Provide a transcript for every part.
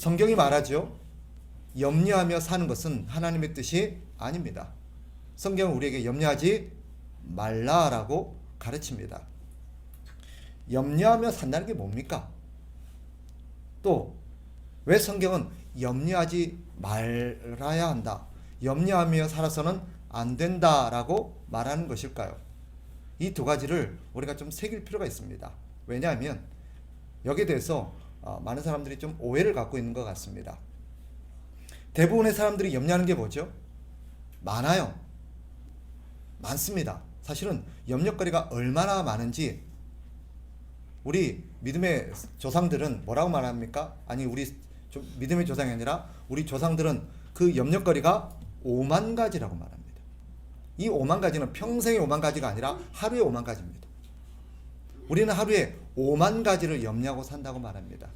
성경이 말하죠. 염려하며 사는 것은 하나님의 뜻이 아닙니다. 성경은 우리에게 염려하지 말라라고 가르칩니다. 염려하며 산다는 게 뭡니까? 또 왜 성경은 염려하지 말아야 한다, 염려하며 살아서는 안 된다라고 말하는 것일까요? 이 두 가지를 우리가 좀 새길 필요가 있습니다. 왜냐하면 여기에 대해서 많은 사람들이 좀 오해를 갖고 있는 것 같습니다. 대부분의 사람들이 염려하는 게 뭐죠? 많아요. 많습니다. 사실은 염려거리가 얼마나 많은지 우리 믿음의 조상들은 뭐라고 말합니까? 아니, 우리 믿음의 조상이 아니라 우리 조상들은 그 염려거리가 5만 가지라고 말합니다. 이 5만 가지는 평생의 5만 가지가 아니라 하루에 5만 가지입니다. 우리는 하루에 5만 가지를 염려하고 산다고 말합니다.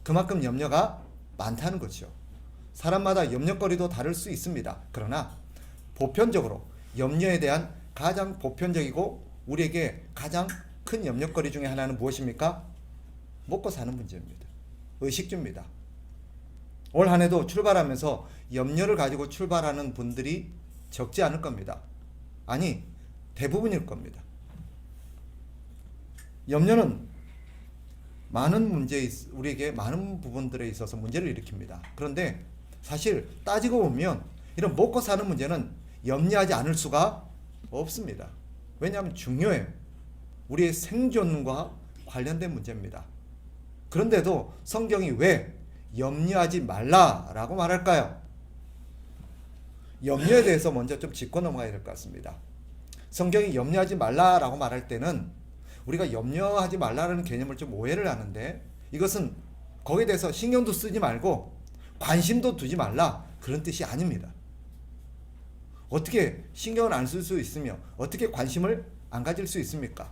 그만큼 염려가 많다는 거죠. 사람마다 염려거리도 다를 수 있습니다. 그러나 보편적으로 염려에 대한 가장 보편적이고 우리에게 가장 큰 염려거리 중에 하나는 무엇입니까? 먹고 사는 문제입니다. 의식주입니다. 올 한 해도 출발하면서 염려를 가지고 출발하는 분들이 적지 않을 겁니다. 아니, 대부분일 겁니다. 염려는 많은 우리에게 많은 부분들에 있어서 문제를 일으킵니다. 그런데 사실 따지고 보면 이런 먹고 사는 문제는 염려하지 않을 수가 없습니다. 왜냐하면 중요해요. 우리의 생존과 관련된 문제입니다. 그런데도 성경이 왜 염려하지 말라라고 말할까요? 염려에 대해서 먼저 좀 짚고 넘어가야 될 것 같습니다. 성경이 염려하지 말라라고 말할 때는 우리가 염려하지 말라는 개념을 좀 오해를 하는데, 이것은 거기에 대해서 신경도 쓰지 말고 관심도 두지 말라, 그런 뜻이 아닙니다. 어떻게 신경을 안 쓸 수 있으며 어떻게 관심을 안 가질 수 있습니까?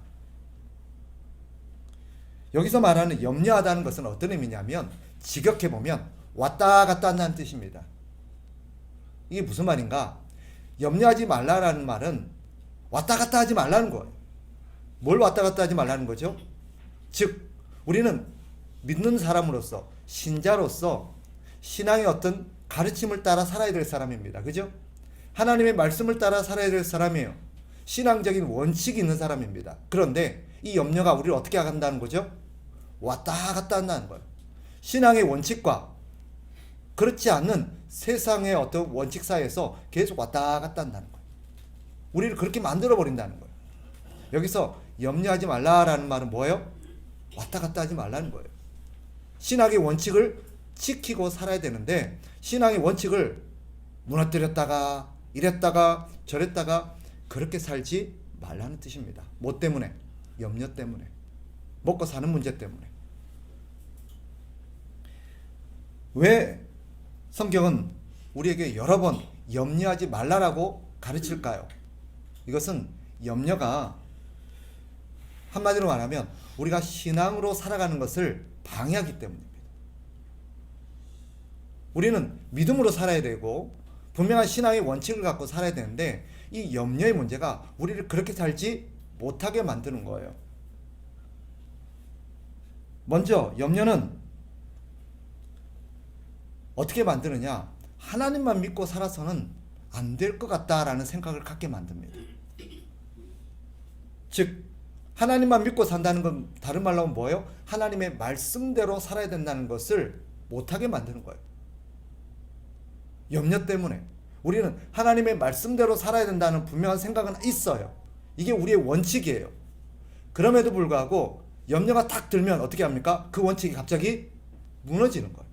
여기서 말하는 염려하다는 것은 어떤 의미냐면 직역해보면 왔다 갔다 한다는 뜻입니다. 이게 무슨 말인가? 염려하지 말라라는 말은 왔다 갔다 하지 말라는 거예요. 뭘 왔다 갔다 하지 말라는 거죠? 즉 우리는 믿는 사람으로서, 신자로서 신앙의 어떤 가르침을 따라 살아야 될 사람입니다. 그죠? 하나님의 말씀을 따라 살아야 될 사람이에요. 신앙적인 원칙이 있는 사람입니다. 그런데 이 염려가 우리를 어떻게 한다는 거죠? 왔다 갔다 한다는 거예요. 신앙의 원칙과 그렇지 않는 세상의 어떤 원칙 사이에서 계속 왔다 갔다 한다는 거예요. 우리를 그렇게 만들어 버린다는 거예요. 여기서 염려하지 말라라는 말은 뭐예요? 왔다 갔다 하지 말라는 거예요. 신앙의 원칙을 지키고 살아야 되는데 신앙의 원칙을 무너뜨렸다가 이랬다가 저랬다가 그렇게 살지 말라는 뜻입니다. 뭐 때문에? 염려 때문에. 먹고 사는 문제 때문에. 왜 성경은 우리에게 여러 번 염려하지 말라라고 가르칠까요? 이것은 염려가 한마디로 말하면 우리가 신앙으로 살아가는 것을 방해하기 때문입니다. 우리는 믿음으로 살아야 되고 분명한 신앙의 원칙을 갖고 살아야 되는데 이 염려의 문제가 우리를 그렇게 살지 못하게 만드는 거예요. 먼저 염려는 어떻게 만드느냐? 하나님만 믿고 살아서는 안 될 것 같다라는 생각을 갖게 만듭니다. 즉 하나님만 믿고 산다는 건 다른 말로 하면 뭐예요? 하나님의 말씀대로 살아야 된다는 것을 못하게 만드는 거예요. 염려 때문에. 우리는 하나님의 말씀대로 살아야 된다는 분명한 생각은 있어요. 이게 우리의 원칙이에요. 그럼에도 불구하고 염려가 탁 들면 어떻게 합니까? 그 원칙이 갑자기 무너지는 거예요.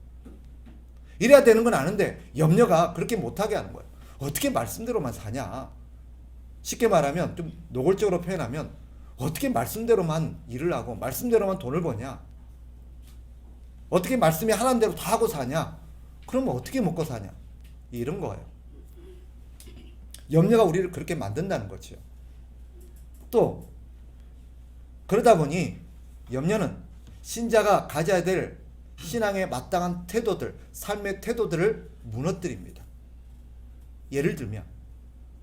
이래야 되는 건 아는데 염려가 그렇게 못하게 하는 거예요. 어떻게 말씀대로만 사냐? 쉽게 말하면 좀 노골적으로 표현하면 어떻게 말씀대로만 일을 하고 말씀대로만 돈을 버냐? 어떻게 말씀이 하라는 대로 다 하고 사냐? 그러면 어떻게 먹고 사냐? 이런 거예요. 염려가 우리를 그렇게 만든다는 거죠. 또 그러다 보니 염려는 신자가 가져야 될 신앙의 마땅한 태도들, 삶의 태도들을 무너뜨립니다. 예를 들면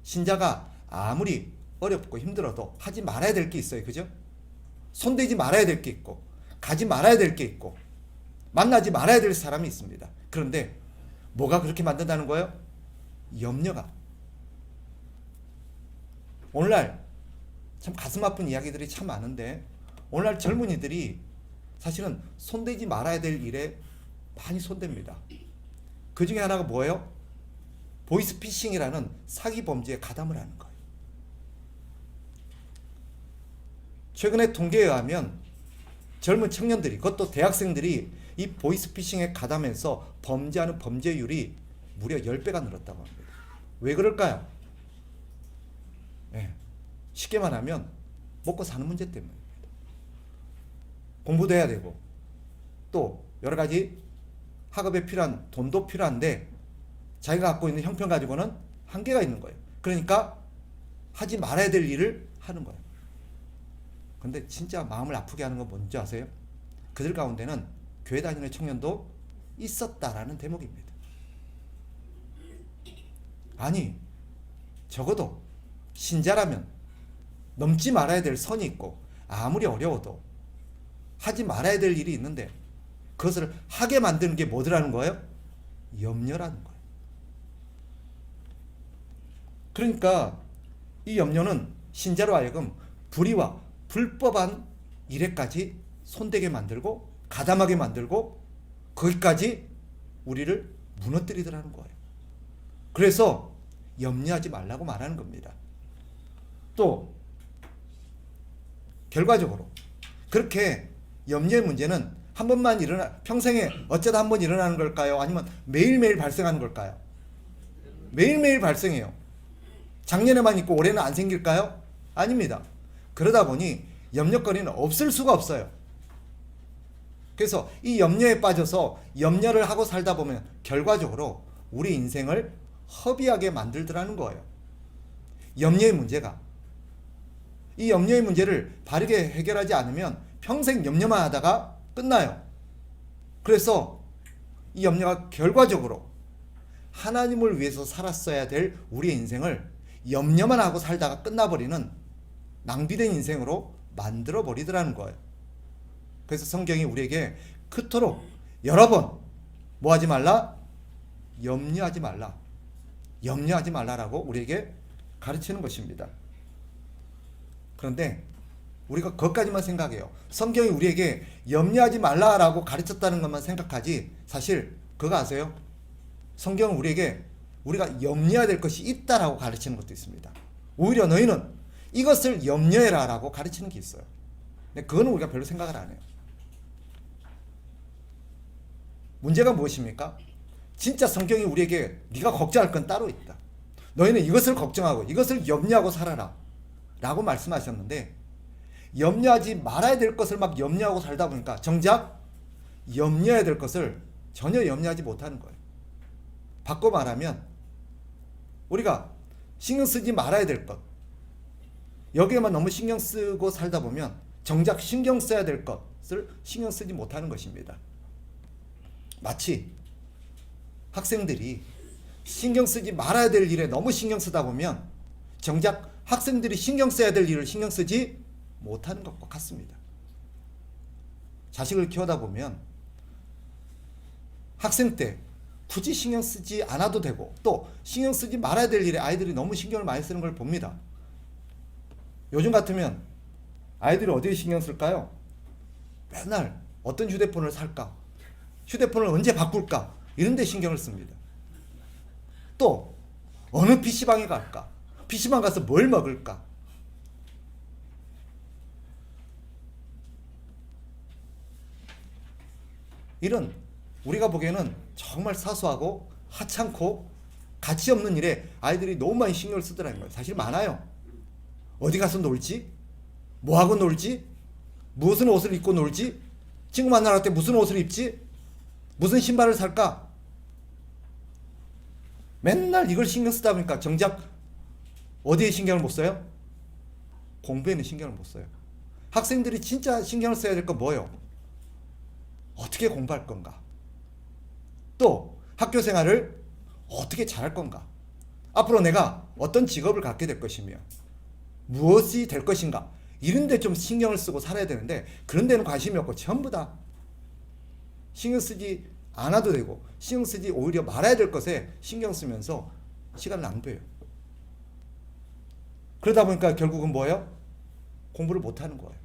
신자가 아무리 어렵고 힘들어도 하지 말아야 될 게 있어요. 그죠? 손대지 말아야 될 게 있고 가지 말아야 될 게 있고 만나지 말아야 될 사람이 있습니다. 그런데 뭐가 그렇게 만든다는 거예요? 염려가. 오늘날 참 가슴 아픈 이야기들이 참 많은데 오늘날 젊은이들이 사실은 손대지 말아야 될 일에 많이 손댑니다. 그 중에 하나가 뭐예요? 보이스피싱이라는 사기 범죄에 가담을 하는 거예요. 최근에 통계에 의하면 젊은 청년들이, 그것도 대학생들이 이 보이스피싱에 가담해서 범죄하는 범죄율이 무려 10배가 늘었다고 합니다. 왜 그럴까요? 네, 쉽게 말하면 먹고 사는 문제 때문입니다. 공부도 해야 되고 또 여러 가지 학업에 필요한 돈도 필요한데 자기가 갖고 있는 형편 가지고는 한계가 있는 거예요. 그러니까 하지 말아야 될 일을 하는 거예요. 근데 진짜 마음을 아프게 하는 건 뭔지 아세요? 그들 가운데는 교회 다니는 청년도 있었다라는 대목입니다. 아니, 적어도 신자라면 넘지 말아야 될 선이 있고 아무리 어려워도 하지 말아야 될 일이 있는데 그것을 하게 만드는 게 뭐더라는 거예요? 염려라는 거예요. 그러니까 이 염려는 신자로 하여금 불의와 불법한 일에까지 손대게 만들고 가담하게 만들고 거기까지 우리를 무너뜨리더라는 거예요. 그래서 염려하지 말라고 말하는 겁니다. 또 결과적으로 그렇게 염려의 문제는 한 번만 평생에 어쩌다 한 번 일어나는 걸까요? 아니면 매일매일 발생하는 걸까요? 매일매일 발생해요. 작년에만 있고 올해는 안 생길까요? 아닙니다. 그러다 보니 염려거리는 없을 수가 없어요. 그래서 이 염려에 빠져서 염려를 하고 살다 보면 결과적으로 우리 인생을 허비하게 만들더라는 거예요. 염려의 문제가. 이 염려의 문제를 바르게 해결하지 않으면 평생 염려만 하다가 끝나요. 그래서 이 염려가 결과적으로 하나님을 위해서 살았어야 될 우리의 인생을 염려만 하고 살다가 끝나버리는 낭비된 인생으로 만들어 버리더라는 거예요. 그래서 성경이 우리에게 그토록 여러 번 뭐 하지 말라? 염려하지 말라. 염려하지 말라라고 우리에게 가르치는 것입니다. 그런데 우리가 그것까지만 생각해요. 성경이 우리에게 염려하지 말라라고 가르쳤다는 것만 생각하지 사실 그거 아세요? 성경은 우리에게 우리가 염려해야 될 것이 있다라고 가르치는 것도 있습니다. 오히려 너희는 이것을 염려해라 라고 가르치는 게 있어요. 근데 그거는 우리가 별로 생각을 안 해요. 문제가 무엇입니까? 진짜 성경이 우리에게 네가 걱정할 건 따로 있다. 너희는 이것을 걱정하고 이것을 염려하고 살아라 라고 말씀하셨는데 염려하지 말아야 될 것을 막 염려하고 살다 보니까 정작 염려해야 될 것을 전혀 염려하지 못하는 거예요. 바꿔 말하면 우리가 신경 쓰지 말아야 될 것 여기에만 너무 신경 쓰고 살다 보면 정작 신경 써야 될 것을 신경 쓰지 못하는 것입니다. 마치 학생들이 신경 쓰지 말아야 될 일에 너무 신경 쓰다 보면 정작 학생들이 신경 써야 될 일을 신경 쓰지 못하는 것과 같습니다. 자식을 키우다 보면 학생 때 굳이 신경 쓰지 않아도 되고 또 신경 쓰지 말아야 될 일에 아이들이 너무 신경을 많이 쓰는 걸 봅니다. 요즘 같으면 아이들이 어디에 신경 쓸까요? 맨날 어떤 휴대폰을 살까? 휴대폰을 언제 바꿀까? 이런 데 신경을 씁니다. 또 어느 PC방에 갈까? PC방 가서 뭘 먹을까? 이런 우리가 보기에는 정말 사소하고 하찮고 가치 없는 일에 아이들이 너무 많이 신경을 쓰더라는 거예요. 사실 많아요. 어디 가서 놀지? 뭐하고 놀지? 무슨 옷을 입고 놀지? 친구 만나러 갈 때 무슨 옷을 입지? 무슨 신발을 살까? 맨날 이걸 신경 쓰다 보니까 정작 어디에 신경을 못 써요? 공부에는 신경을 못 써요. 학생들이 진짜 신경을 써야 될 건 뭐예요? 어떻게 공부할 건가? 또 학교 생활을 어떻게 잘할 건가? 앞으로 내가 어떤 직업을 갖게 될 것이며 무엇이 될 것인가? 이런 데 좀 신경을 쓰고 살아야 되는데 그런 데는 관심이 없고 전부 다 신경 쓰지 안 와도 되고 신경 쓰지 오히려 말아야 될 것에 신경 쓰면서 시간을 낭비해요. 그러다 보니까 결국은 뭐예요? 공부를 못하는 거예요.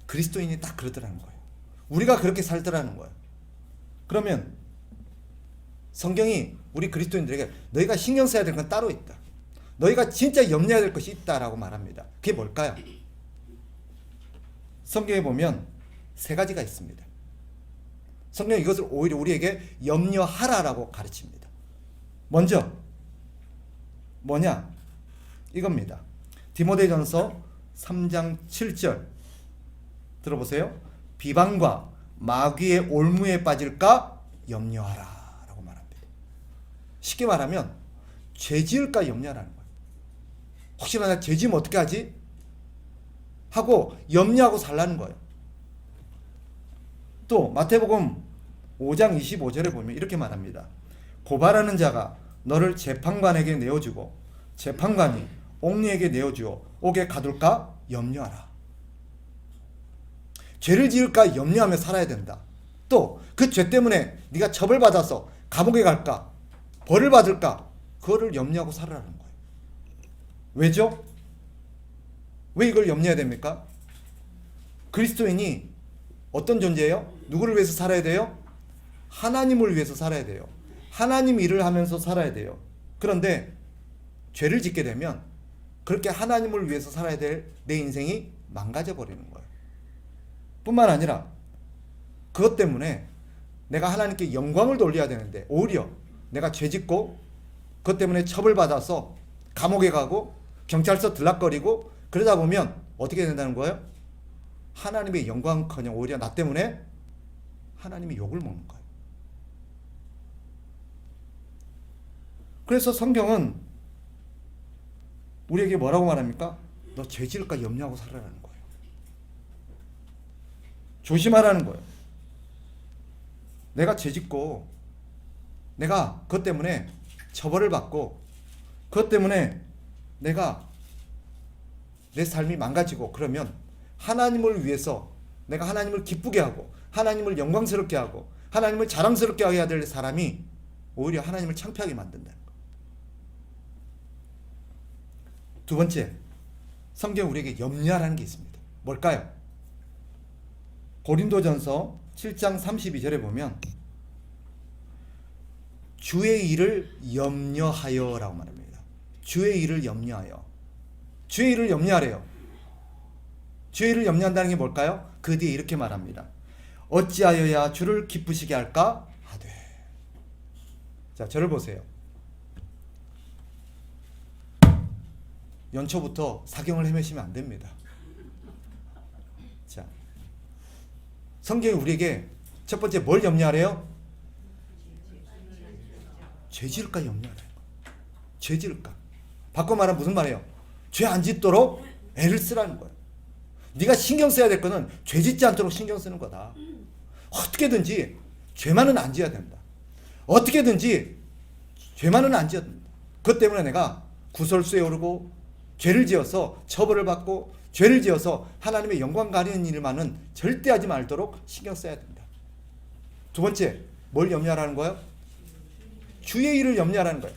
그리스도인이 딱 그러더라는 거예요. 우리가 그렇게 살더라는 거예요. 그러면 성경이 우리 그리스도인들에게 너희가 신경 써야 될 건 따로 있다. 너희가 진짜 염려해야 될 것이 있다라고 말합니다. 그게 뭘까요? 성경에 보면 세 가지가 있습니다. 성경은 이것을 오히려 우리에게 염려하라라고 가르칩니다. 먼저 뭐냐? 이겁니다. 디모데전서 3장 7절 들어보세요. 비방과 마귀의 올무에 빠질까 염려하라 라고 말합니다. 쉽게 말하면 죄 지을까 염려하라는 거예요. 혹시나 내가 죄 지으면 어떻게 하지? 하고 염려하고 살라는 거예요. 또 마태복음 5장 25절에 보면 이렇게 말합니다. 고발하는 자가 너를 재판관에게 내어주고 재판관이 옥리에게 내어주어 옥에 가둘까 염려하라. 죄를 지을까 염려하며 살아야 된다. 또 그 죄 때문에 네가 처벌받아서 감옥에 갈까 벌을 받을까 그거를 염려하고 살아라는 거예요. 왜죠? 왜 이걸 염려해야 됩니까? 그리스도인이 어떤 존재예요? 누구를 위해서 살아야 돼요? 하나님을 위해서 살아야 돼요. 하나님 일을 하면서 살아야 돼요. 그런데 죄를 짓게 되면 그렇게 하나님을 위해서 살아야 될 내 인생이 망가져 버리는 거예요. 뿐만 아니라 그것 때문에 내가 하나님께 영광을 돌려야 되는데 오히려 내가 죄 짓고 그것 때문에 처벌받아서 감옥에 가고 경찰서 들락거리고 그러다 보면 어떻게 된다는 거예요? 하나님의 영광커녕 오히려 나 때문에 하나님이 욕을 먹는 거예요. 그래서 성경은 우리에게 뭐라고 말합니까? 너 죄 지을까 염려하고 살아라는 거예요. 조심하라는 거예요. 내가 죄 짓고 내가 그것 때문에 처벌을 받고 그것 때문에 내가 내 삶이 망가지고 그러면 하나님을 위해서 내가 하나님을 기쁘게 하고 하나님을 영광스럽게 하고 하나님을 자랑스럽게 해야 될 사람이 오히려 하나님을 창피하게 만든다는 거예요. 두 번째, 성경 우리에게 염려하라는 게 있습니다. 뭘까요? 고린도전서 7장 32절에 보면 주의 일을 염려하여 라고 말합니다. 주의 일을 염려하여. 주의 일을 염려하래요. 주의 일을 염려한다는 게 뭘까요? 그 뒤에 이렇게 말합니다. 어찌하여야 주를 기쁘시게 할까 하되. 자, 저를 보세요. 연초부터 사경을 헤매시면 안 됩니다. 자, 성경이 우리에게 첫 번째 뭘 염려하래요? 죄 지을까 염려하래요. 죄 지을까. 바꿔 말하면 무슨 말이에요? 죄 안 짓도록 애를 쓰라는 거예요. 네가 신경 써야 될 거는 죄 짓지 않도록 신경 쓰는 거다. 어떻게든지 죄만은 안 지어야 된다. 어떻게든지 죄만은 안 지어야 된다. 그것 때문에 내가 구설수에 오르고 죄를 지어서 처벌을 받고 죄를 지어서 하나님의 영광 가리는 일만은 절대 하지 말도록 신경 써야 된다. 두 번째, 뭘 염려하라는 거예요? 주의 일을 염려하라는 거예요.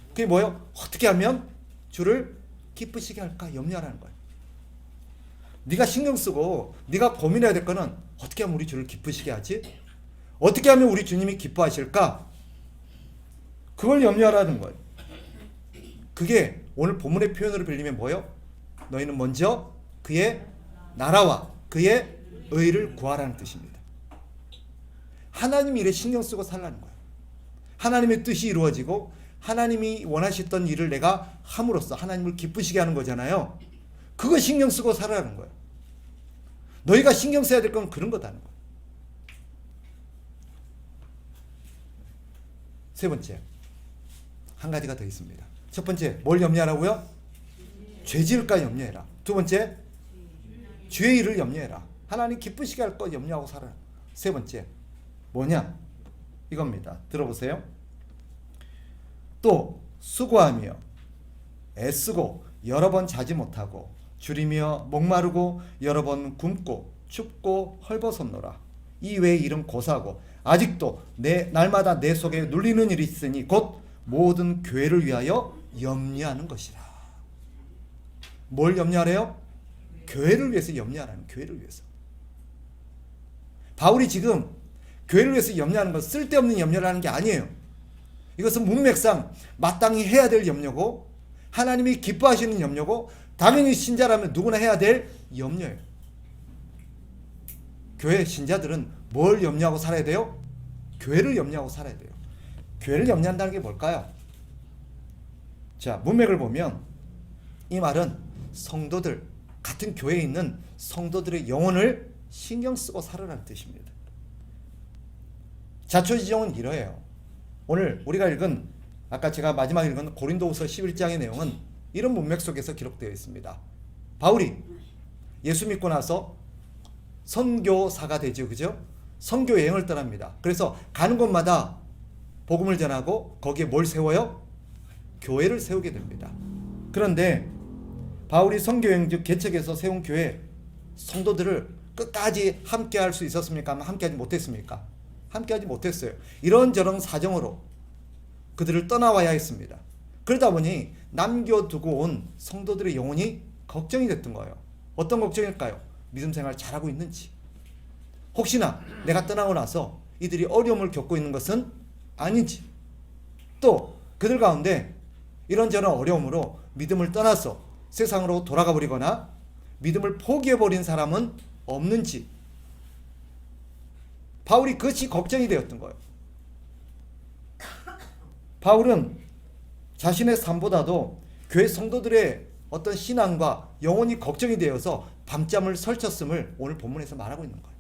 그게 뭐예요? 어떻게 하면 주를 기쁘시게 할까 염려하라는 거예요. 네가 신경 쓰고 네가 고민해야 될 거는 어떻게 하면 우리 주를 기쁘시게 하지? 어떻게 하면 우리 주님이 기뻐하실까? 그걸 염려하라는 거예요. 그게 오늘 본문의 표현으로 빌리면 뭐예요? 너희는 먼저 그의 나라와 그의 의를 구하라는 뜻입니다. 하나님 일에 신경 쓰고 살라는 거예요. 하나님의 뜻이 이루어지고 하나님이 원하셨던 일을 내가 함으로써 하나님을 기쁘시게 하는 거잖아요. 그거 신경 쓰고 살아라는 거예요. 너희가 신경 써야 될 건 그런 거다는 거예요. 세 번째, 한 가지가 더 있습니다. 첫 번째, 뭘 염려하라고요? 죄 지을까 염려해라. 두 번째, 주의 일을 염려해라. 하나님 기쁘시게 할 것 염려하고 살아라. 세 번째, 뭐냐? 이겁니다. 들어보세요. 또 수고하며 애쓰고 여러 번 자지 못하고 줄이며 목마르고 여러 번 굶고 춥고 헐벗었노라. 이 외의 일은 고사하고 아직도 날마다 내 속에 눌리는 일이 있으니 곧 모든 교회를 위하여 염려하는 것이라. 뭘 염려하래요? 교회를 위해서 염려하라는, 교회를 위해서. 바울이 지금 교회를 위해서 염려하는 건 쓸데없는 염려를 하는 게 아니에요. 이것은 문맥상 마땅히 해야 될 염려고, 하나님이 기뻐하시는 염려고, 당연히 신자라면 누구나 해야 될 염려예요. 교회 신자들은 뭘 염려하고 살아야 돼요? 교회를 염려하고 살아야 돼요. 교회를 염려한다는 게 뭘까요? 자, 문맥을 보면 이 말은 성도들, 같은 교회에 있는 성도들의 영혼을 신경 쓰고 살아라는 뜻입니다. 자초지종은 이러해요. 오늘 우리가 읽은, 아까 제가 마지막에 읽은 고린도후서 11장의 내용은 이런 문맥 속에서 기록되어 있습니다. 바울이 예수 믿고 나서 선교사가 되죠, 그죠? 선교 여행을 떠납니다. 그래서 가는 곳마다 복음을 전하고 거기에 뭘 세워요? 교회를 세우게 됩니다. 그런데 바울이 선교 여행 즉 개척해서 세운 교회 성도들을 끝까지 함께 할 수 있었습니까? 함께 하지 못했습니까? 함께 하지 못했어요. 이런저런 사정으로 그들을 떠나와야 했습니다. 그러다 보니 남겨두고 온 성도들의 영혼이 걱정이 됐던 거예요. 어떤 걱정일까요? 믿음 생활 잘하고 있는지, 혹시나 내가 떠나고 나서 이들이 어려움을 겪고 있는 것은 아닌지, 또 그들 가운데 이런저런 어려움으로 믿음을 떠나서 세상으로 돌아가 버리거나 믿음을 포기해버린 사람은 없는지, 바울이 그것이 걱정이 되었던 거예요. 바울은 자신의 삶보다도 교회 성도들의 어떤 신앙과 영혼이 걱정이 되어서 밤잠을 설쳤음을 오늘 본문에서 말하고 있는 거예요.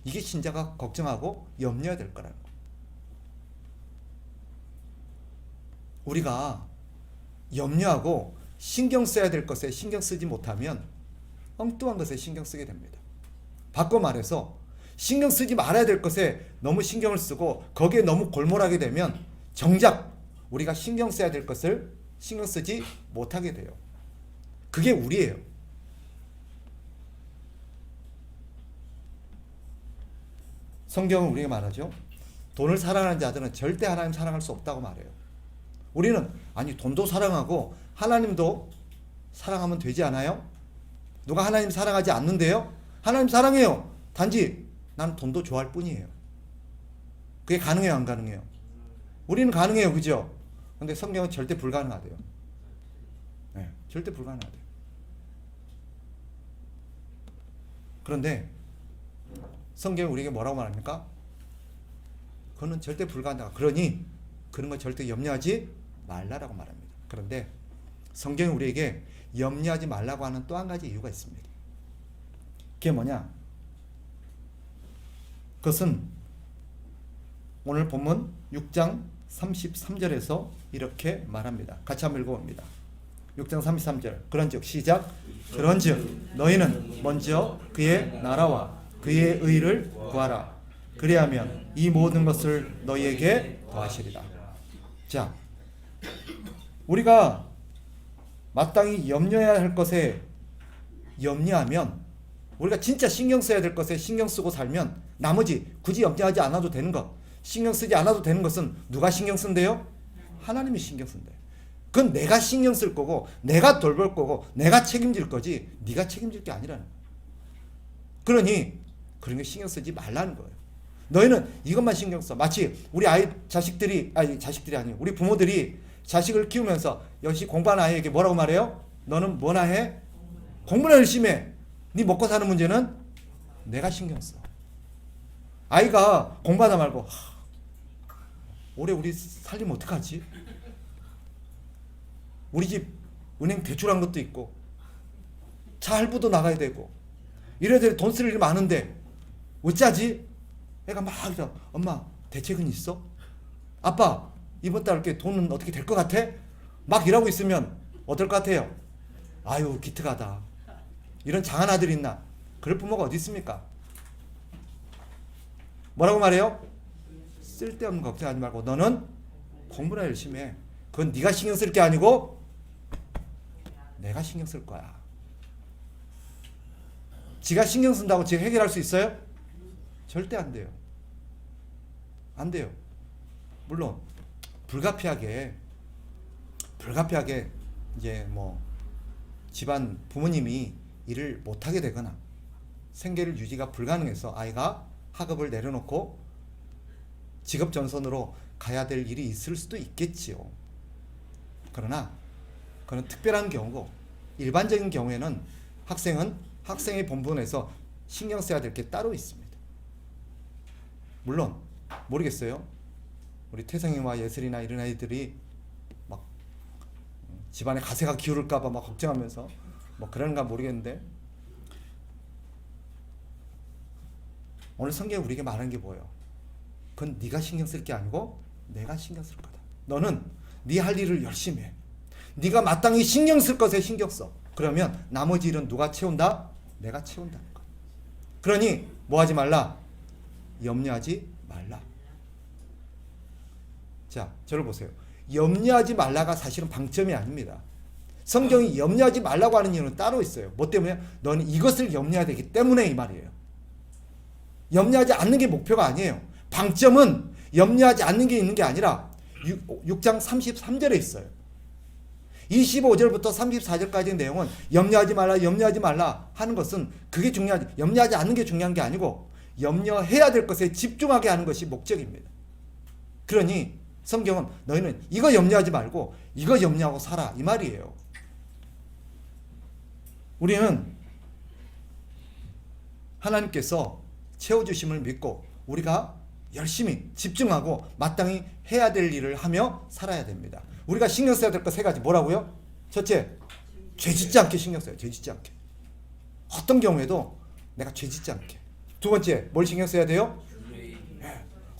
이게 신자가 걱정하고 염려해야 될 거라는 거예요. 우리가 염려하고 신경 써야 될 것에 신경 쓰지 못하면 엉뚱한 것에 신경 쓰게 됩니다. 바꿔 말해서 신경 쓰지 말아야 될 것에 너무 신경을 쓰고 거기에 너무 골몰하게 되면 정작 우리가 신경 써야 될 것을 신경 쓰지 못하게 돼요. 그게 우리예요. 성경은 우리가 말하죠. 돈을 사랑하는 자들은 절대 하나님 사랑할 수 없다고 말해요. 우리는 아니 돈도 사랑하고 하나님도 사랑하면 되지 않아요? 누가 하나님 사랑하지 않는데요? 하나님 사랑해요. 단지 난 돈도 좋아할 뿐이에요. 그게 가능해요, 안 가능해요? 우리는 가능해요, 그죠? 근데 성경은 절대 불가능하대요. 네, 절대 불가능하대요. 그런데 성경이 우리에게 뭐라고 말합니까? 그거는 절대 불가능하다. 그러니 그런 거 절대 염려하지 말라라고 말합니다. 그런데 성경이 우리에게 염려하지 말라고 하는 또 한 가지 이유가 있습니다. 그게 뭐냐? 그것은 오늘 본문 6장 33절에서 이렇게 말합니다. 같이 한번 읽어봅니다. 6장 33절. 그런즉 시작. 그런즉 너희는 먼저 그의 나라와 그의 의를 구하라. 그리하면 이 모든 것을 너희에게 더하시리라. 자, 우리가 마땅히 염려해야 할 것에 염려하면, 우리가 진짜 신경 써야 될 것에 신경 쓰고 살면 나머지 굳이 염려하지 않아도 되는 것, 신경 쓰지 않아도 되는 것은 누가 신경 쓴대요? 하나님이 신경 쓴대요. 그건 내가 신경 쓸 거고 내가 돌볼 거고 내가 책임질 거지 네가 책임질 게 아니라는 거예요. 그러니 그런 게 신경 쓰지 말라는 거예요. 너희는 이것만 신경 써. 마치 우리 자식들이 아니에요. 우리 부모들이 자식을 키우면서 역시 공부하는 아이에게 뭐라고 말해요? 너는 뭐나 해? 공부나 열심히 해. 네 먹고 사는 문제는 내가 신경 써. 아이가 공부하다 말고 올해 우리 살림 어떡하지? 우리 집 은행 대출한 것도 있고 차 할부도 나가야 되고 이래저래 돈 쓸 일 많은데 어쩌지? 애가 막 엄마 대책은 있어? 아빠 이번 달 이렇게 돈은 어떻게 될 것 같아? 막 일하고 있으면 어떨 것 같아요? 아유 기특하다. 이런 장한 아들이 있나? 그럴 부모가 어디 있습니까? 뭐라고 말해요? 쓸데없는 걱정하지 말고 너는 공부나 열심히 해. 그건 네가 신경 쓸 게 아니고 내가 신경 쓸 거야. 지가 신경 쓴다고 지가 해결할 수 있어요? 절대 안 돼요. 안 돼요. 물론 불가피하게 이제 뭐 집안 부모님이 일을 못하게 되거나 생계를 유지가 불가능해서 아이가 학업을 내려놓고 직업 전선으로 가야 될 일이 있을 수도 있겠지요. 그러나 그건 특별한 경우고, 일반적인 경우에는 학생은 학생의 본분에서 신경 써야 될 게 따로 있습니다. 물론 모르겠어요. 우리 태성이와 예슬이나 이런 아이들이 막 집안에 가세가 기울을까봐 막 걱정하면서 뭐 그런가 모르겠는데, 오늘 성경이 우리에게 말하는 게 뭐예요? 그건 네가 신경 쓸 게 아니고 내가 신경 쓸 거다. 너는 네 할 일을 열심히 해. 네가 마땅히 신경 쓸 것에 신경 써. 그러면 나머지 일은 누가 채운다? 내가 채운다는 거야. 그러니 뭐 하지 말라? 염려하지 말라. 자, 저를 보세요. 염려하지 말라가 사실은 방점이 아닙니다. 성경이 염려하지 말라고 하는 이유는 따로 있어요. 뭐 때문에? 너는 이것을 염려해야 되기 때문에 이 말이에요. 염려하지 않는 게 목표가 아니에요. 방점은 염려하지 않는 게 있는 게 아니라 6장 33절에 있어요. 25절부터 34절까지의 내용은 염려하지 말라 하는 것은 그게 중요하지, 염려하지 않는 게 중요한 게 아니고 염려해야 될 것에 집중하게 하는 것이 목적입니다. 그러니 성경은 너희는 이거 염려하지 말고 이거 염려하고 살아, 이 말이에요. 우리는 하나님께서 채워주심을 믿고 우리가 열심히 집중하고 마땅히 해야 될 일을 하며 살아야 됩니다. 우리가 신경 써야 될 거 세 가지 뭐라고요? 첫째, 죄 짓지 않게 신경 써요. 죄 짓지 않게. 어떤 경우에도 내가 죄 짓지 않게. 두 번째, 뭘 신경 써야 돼요?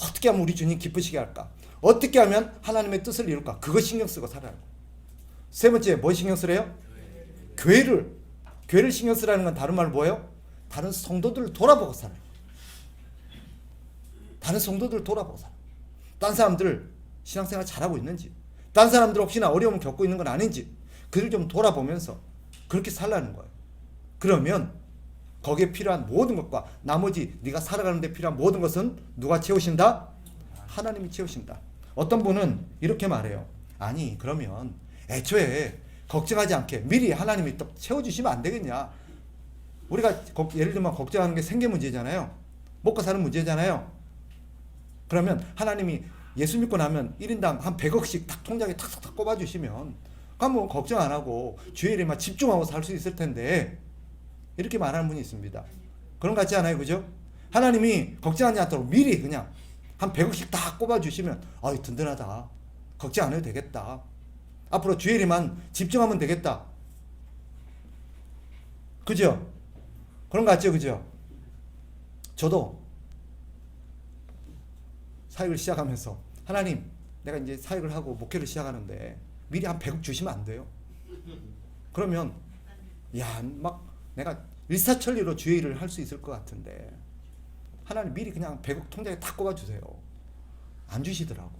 어떻게 하면 우리 주님 기쁘시게 할까? 어떻게 하면 하나님의 뜻을 이룰까? 그거 신경 쓰고 살아요. 세 번째, 뭘 신경 쓰래요? 교회를 신경 쓰라는 건 다른 말로 뭐예요? 다른 성도들을 돌아보고 살아요. 다른 성도들을 돌아보고 살아요. 딴 사람들 신앙생활 잘하고 있는지, 딴 사람들 혹시나 어려움을 겪고 있는 건 아닌지 그들 좀 돌아보면서 그렇게 살라는 거예요. 그러면 거기에 필요한 모든 것과 나머지 네가 살아가는 데 필요한 모든 것은 누가 채우신다? 하나님이 채우신다. 어떤 분은 이렇게 말해요. 아니 그러면 애초에 걱정하지 않게 미리 하나님이 또 채워주시면 안 되겠냐. 우리가 예를 들면 걱정하는 게 생계 문제잖아요. 먹고 사는 문제잖아요. 그러면 하나님이 예수 믿고 나면 1인당 한 100억씩 딱 통장에 탁탁탁 꼽아주시면 그럼 걱정 안 하고 주의 일에만 집중하고 살 수 있을 텐데, 이렇게 말하는 분이 있습니다. 그런 것 같지 않아요? 그죠? 하나님이 걱정하지 않도록 미리 그냥 한 100억씩 딱 꼽아주시면 아유 든든하다. 걱정 안 해도 되겠다. 앞으로 주의 일에만 집중하면 되겠다. 그죠? 그런 것 같죠? 그죠? 저도 사역을 시작하면서 하나님 내가 이제 사역을 하고 목회를 시작하는데 미리 한 100억 주시면 안 돼요? 그러면 야 막 내가 일사천리로 주의 일을 할 수 있을 것 같은데 하나님 미리 그냥 100억 통장에 딱 꼽아주세요. 안 주시더라고.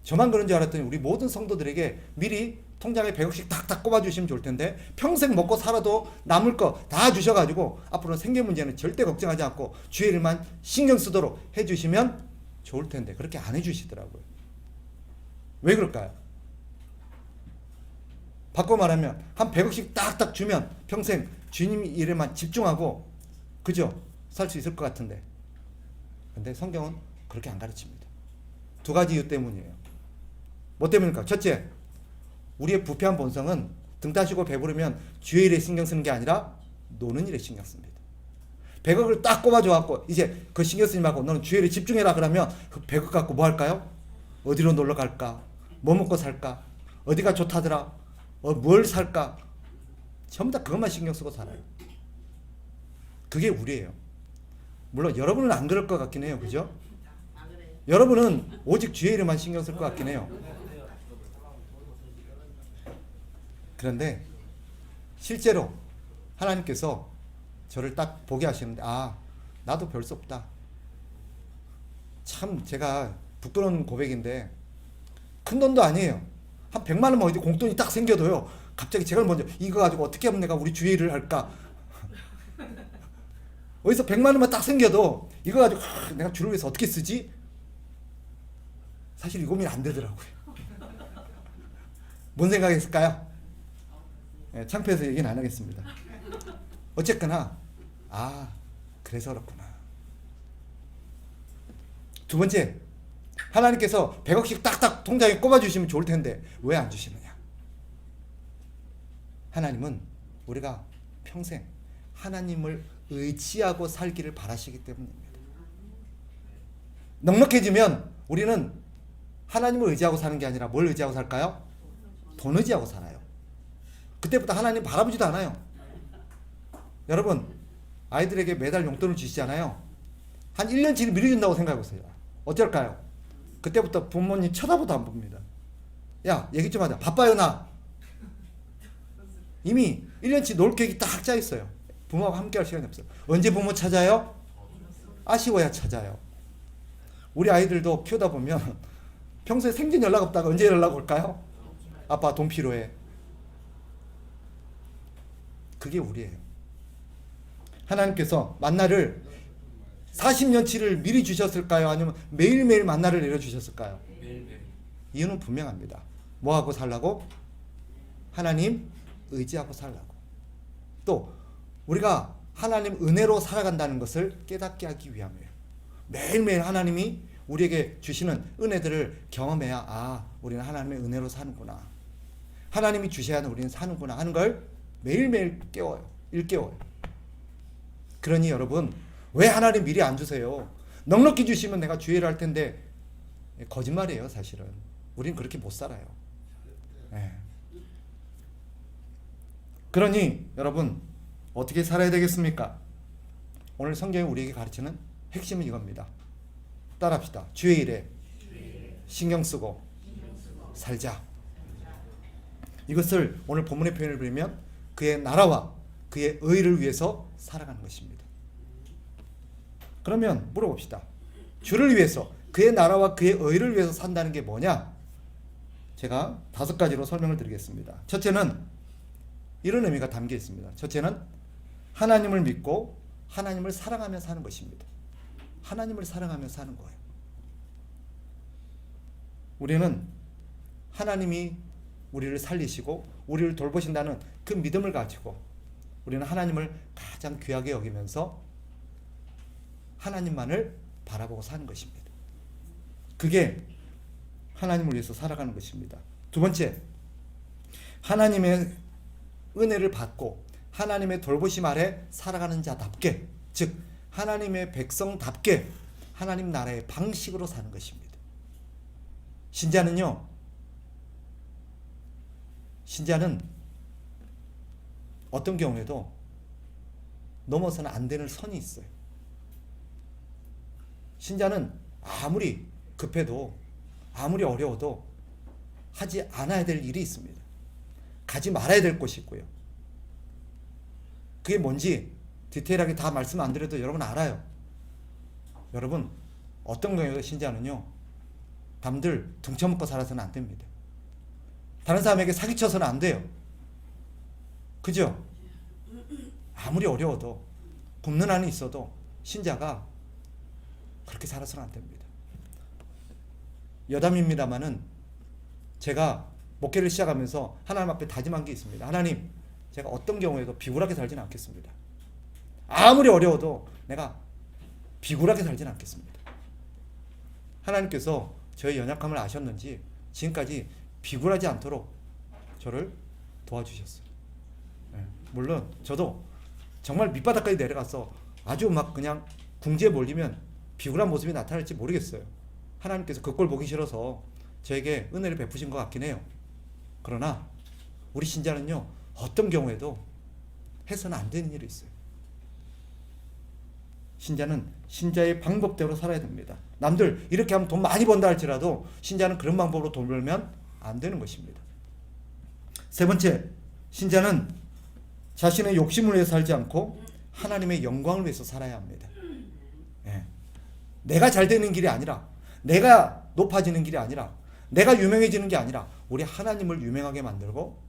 저만 그런 줄 알았더니 우리 모든 성도들에게 미리 통장에 100억씩 탁탁 꼽아주시면 좋을 텐데 평생 먹고 살아도 남을 거 다 주셔가지고 앞으로 생계 문제는 절대 걱정하지 않고 주의 일만 신경 쓰도록 해주시면 좋을 텐데 그렇게 안 해주시더라고요. 왜 그럴까요? 바꿔 말하면 한 100억씩 딱딱 주면 평생 주님 일에만 집중하고 그죠? 살 수 있을 것 같은데, 근데 성경은 그렇게 안 가르칩니다. 두 가지 이유 때문이에요. 뭐 때문일까? 첫째, 우리의 부패한 본성은 등 따시고 배부르면 주의 일에 신경 쓰는 게 아니라 노는 일에 신경 씁니다. 100억을 딱 꼽아줘갖고 이제 그 신경 쓰지 말고 너는 주의 일에 집중해라 그러면 그 100억 갖고 뭐 할까요? 어디로 놀러 갈까? 뭐 먹고 살까? 어디가 좋다더라? 뭘 살까? 전부 다 그것만 신경 쓰고 살아요. 그게 우리예요. 물론 여러분은 안 그럴 것 같긴 해요. 그죠? 여러분은 오직 주의 일에만 신경 쓸 것 같긴 해요. 그런데 실제로 하나님께서 저를 딱 보게 하시는데 나도 별 수 없다. 참 제가 부끄러운 고백인데 큰 돈도 아니에요. 한 100만 원만 어디 공돈이 딱 생겨도요 갑자기 제가 먼저 이거 가지고 어떻게 하면 내가 우리 주의 일을 할까? 어디서 100만 원만 딱 생겨도 이거 가지고 내가 주를 위해서 어떻게 쓰지? 사실 이 고민 안 되더라고요. 뭔 생각했을까요? 네, 창피해서 얘기는 안 하겠습니다. 어쨌거나 그래서 그렇구나. 두 번째, 하나님께서 100억씩 딱딱 통장에 꼽아주시면 좋을 텐데 왜 안 주시느냐? 하나님은 우리가 평생 하나님을 의지하고 살기를 바라시기 때문입니다. 넉넉해지면 우리는 하나님을 의지하고 사는 게 아니라 뭘 의지하고 살까요? 돈 의지하고 살아요. 그때부터 하나님 바라보지도 않아요. 여러분, 아이들에게 매달 용돈을 주시잖아요. 한 1년치를 미리 준다고 생각해보세요. 어떨까요? 그때부터 부모님 쳐다보도 안 봅니다. 야, 얘기 좀 하자. 바빠요, 나. 이미 1년치 놀 계획이 딱 짜 있어요. 부모하고 함께 할 시간이 없어요. 언제 부모 찾아요? 아쉬워야 찾아요. 우리 아이들도 키우다 보면 평소에 생전 연락 없다가 언제 연락 올까요? 아빠 돈 필요해. 그게 우리예요. 하나님께서 만나를 40년치를 미리 주셨을까요? 아니면 매일매일 만나를 내려주셨을까요? 매일매일. 이유는 분명합니다. 뭐하고 살라고? 하나님 의지하고 살라고. 또 우리가 하나님 은혜로 살아간다는 것을 깨닫게 하기 위함이에요. 매일매일 하나님이 우리에게 주시는 은혜들을 경험해야 우리는 하나님의 은혜로 사는구나. 하나님이 주셔야 우리는 사는구나 하는 걸 매일매일 깨워요. 일깨워요. 그러니 여러분, 왜 하나님 미리 안 주세요? 넉넉히 주시면 내가 주의를 할 텐데 거짓말이에요. 사실은 우린 그렇게 못 살아요. 네. 그러니 여러분 어떻게 살아야 되겠습니까? 오늘 성경이 우리에게 가르치는 핵심은 이겁니다. 따라합시다. 주의 일에 신경 쓰고 살자. 이것을 오늘 본문의 표현을 빌면 그의 나라와 그의 의를 위해서 살아가는 것입니다. 그러면 물어봅시다. 주를 위해서, 그의 나라와 그의 의를 위해서 산다는 게 뭐냐? 제가 5가지로 설명을 드리겠습니다. 첫째는 이런 의미가 담겨 있습니다. 첫째는 하나님을 믿고 하나님을 사랑하며 사는 것입니다. 하나님을 사랑하며 사는 거예요. 우리는 하나님이 우리를 살리시고 우리를 돌보신다는 그 믿음을 가지고 우리는 하나님을 가장 귀하게 여기면서 하나님만을 바라보고 사는 것입니다. 그게 하나님을 위해서 살아가는 것입니다. 두 번째, 하나님의 은혜를 받고 하나님의 돌보심 아래 살아가는 자답게, 즉 하나님의 백성답게 하나님 나라의 방식으로 사는 것입니다. 신자는 어떤 경우에도 넘어서는 안 되는 선이 있어요. 신자는 아무리 급해도 아무리 어려워도 하지 않아야 될 일이 있습니다. 가지 말아야 될 곳이 있고요. 그게 뭔지 디테일하게 다 말씀 안 드려도 여러분 알아요. 여러분 어떤 경우에도 신자는요, 남들 등쳐먹고 살아서는 안 됩니다. 다른 사람에게 사기쳐서는 안 돼요. 그죠? 아무리 어려워도 굶는 한이 있어도 신자가 그렇게 살아서는 안 됩니다. 여담입니다마는 제가 목회를 시작하면서 하나님 앞에 다짐한 게 있습니다. 하나님, 제가 어떤 경우에도 비굴하게 살지는 않겠습니다. 아무리 어려워도 내가 비굴하게 살지는 않겠습니다. 하나님께서 저의 연약함을 아셨는지 지금까지 비굴하지 않도록 저를 도와주셨어요. 물론 저도 정말 밑바닥까지 내려가서 아주 막 그냥 궁지에 몰리면 비굴한 모습이 나타날지 모르겠어요. 하나님께서 그 꼴 보기 싫어서 저에게 은혜를 베푸신 것 같긴 해요. 그러나 우리 신자는요, 어떤 경우에도 해서는 안 되는 일이 있어요. 신자는 신자의 방법대로 살아야 됩니다. 남들 이렇게 하면 돈 많이 번다 할지라도 신자는 그런 방법으로 돈 벌면 안 되는 것입니다. 세 번째, 신자는 자신의 욕심을 위해 살지 않고 하나님의 영광을 위해서 살아야 합니다. 내가 잘 되는 길이 아니라, 내가 높아지는 길이 아니라, 내가 유명해지는 게 아니라 우리 하나님을 유명하게 만들고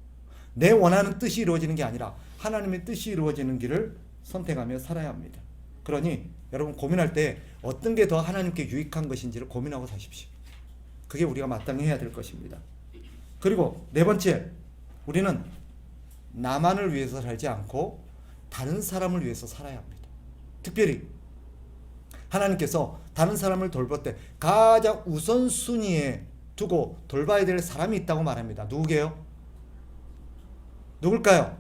내 원하는 뜻이 이루어지는 게 아니라 하나님의 뜻이 이루어지는 길을 선택하며 살아야 합니다. 그러니 여러분 고민할 때 어떤 게 더 하나님께 유익한 것인지를 고민하고 사십시오. 그게 우리가 마땅히 해야 될 것입니다. 그리고 네 번째, 우리는 나만을 위해서 살지 않고 다른 사람을 위해서 살아야 합니다. 특별히 하나님께서 다른 사람을 돌볼 때 가장 우선순위에 두고 돌봐야 될 사람이 있다고 말합니다. 누구게요? 누굴까요?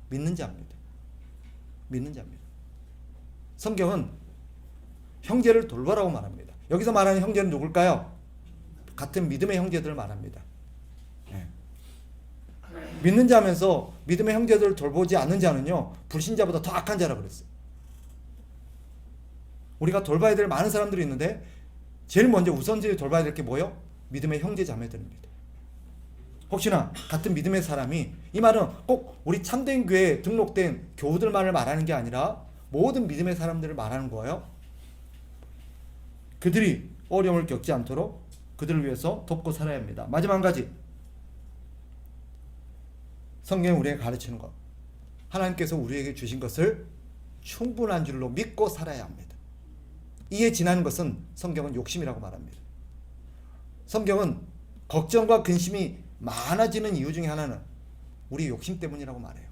믿는 자입니다. 믿는 자입니다. 성경은 형제를 돌보라고 말합니다. 여기서 말하는 형제는 누굴까요? 같은 믿음의 형제들을 말합니다. 네. 믿는 자면서 믿음의 형제들을 돌보지 않는 자는요, 불신자보다 더 악한 자라고 그랬어요. 우리가 돌봐야 될 많은 사람들이 있는데 제일 먼저 우선적으로 돌봐야 될 게 뭐예요? 믿음의 형제 자매들입니다. 혹시나 같은 믿음의 사람이, 이 말은 꼭 우리 참된 교회에 등록된 교우들만을 말하는 게 아니라 모든 믿음의 사람들을 말하는 거예요. 그들이 어려움을 겪지 않도록 그들을 위해서 돕고 살아야 합니다. 마지막 한 가지, 성경이 우리에게 가르치는 것, 하나님께서 우리에게 주신 것을 충분한 줄로 믿고 살아야 합니다. 이에 지나는 것은 성경은 욕심이라고 말합니다. 성경은 걱정과 근심이 많아지는 이유 중에 하나는 우리 욕심 때문이라고 말해요.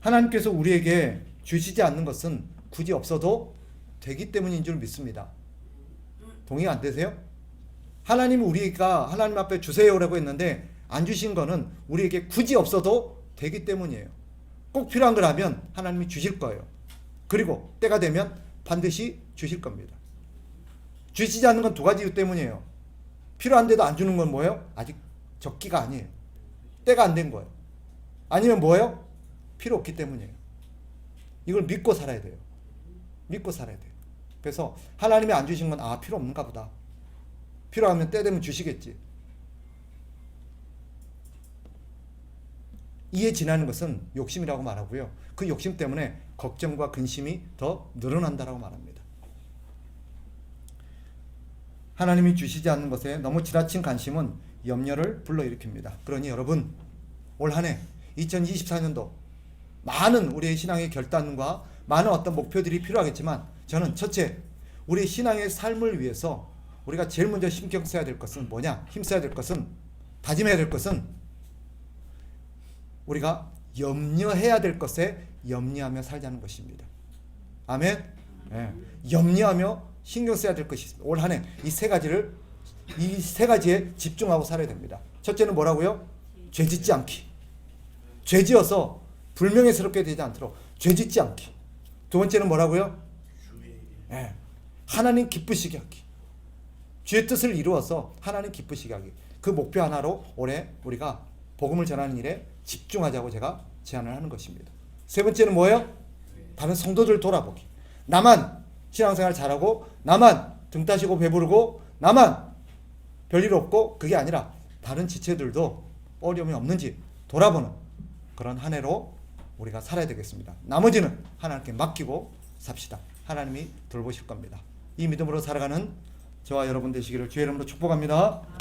하나님께서 우리에게 주시지 않는 것은 굳이 없어도 되기 때문인 줄 믿습니다. 동의 안 되세요? 하나님이 우리가 하나님 앞에 주세요라고 했는데 안 주신 거는 우리에게 굳이 없어도 되기 때문이에요. 꼭 필요한 걸 하면 하나님이 주실 거예요. 그리고 때가 되면 반드시 주실 겁니다. 주시지 않는 건 두 가지 이유 때문이에요. 필요한데도 안 주는 건 뭐예요? 아직 적기가 아니에요. 때가 안 된 거예요. 아니면 뭐예요? 필요 없기 때문이에요. 이걸 믿고 살아야 돼요. 믿고 살아야 돼요. 그래서 하나님이 안 주신 건 필요 없는가 보다. 필요하면 때 되면 주시겠지. 이에 지나는 것은 욕심이라고 말하고요. 그 욕심 때문에 걱정과 근심이 더 늘어난다라고 말합니다. 하나님이 주시지 않는 것에 너무 지나친 관심은 염려를 불러일으킵니다. 그러니 여러분, 올 한 해 2024년도 많은 우리의 신앙의 결단과 많은 어떤 목표들이 필요하겠지만, 저는 첫째, 우리 신앙의 삶을 위해서 우리가 제일 먼저 신경 써야 될 것은 뭐냐? 힘써야 될 것은, 다짐해야 될 것은 우리가 염려해야 될 것에 염려하며 살자는 것입니다. 아멘. 네. 염려하며 신경 써야 될 것이 있습니다. 올 한 해 이 세 가지에 집중하고 살아야 됩니다. 첫째는 뭐라고요? 죄짓지 않기. 죄지어서 불명예스럽게 되지 않도록 죄짓지 않기. 두 번째는 뭐라고요? 네. 하나님 기쁘시게 하기. 주의 뜻을 이루어서 하나님 기쁘시게 하기. 그 목표 하나로 올해 우리가 복음을 전하는 일에 집중하자고 제가 제안을 하는 것입니다. 세 번째는 뭐예요? 다른 성도들 돌아보기. 나만 신앙생활 잘하고, 나만 등 따시고 배부르고, 나만 별일 없고, 그게 아니라 다른 지체들도 어려움이 없는지 돌아보는 그런 한 해로 우리가 살아야 되겠습니다. 나머지는 하나님께 맡기고 삽시다. 하나님이 돌보실 겁니다. 이 믿음으로 살아가는 저와 여러분 되시기를 주의 이름으로 축복합니다.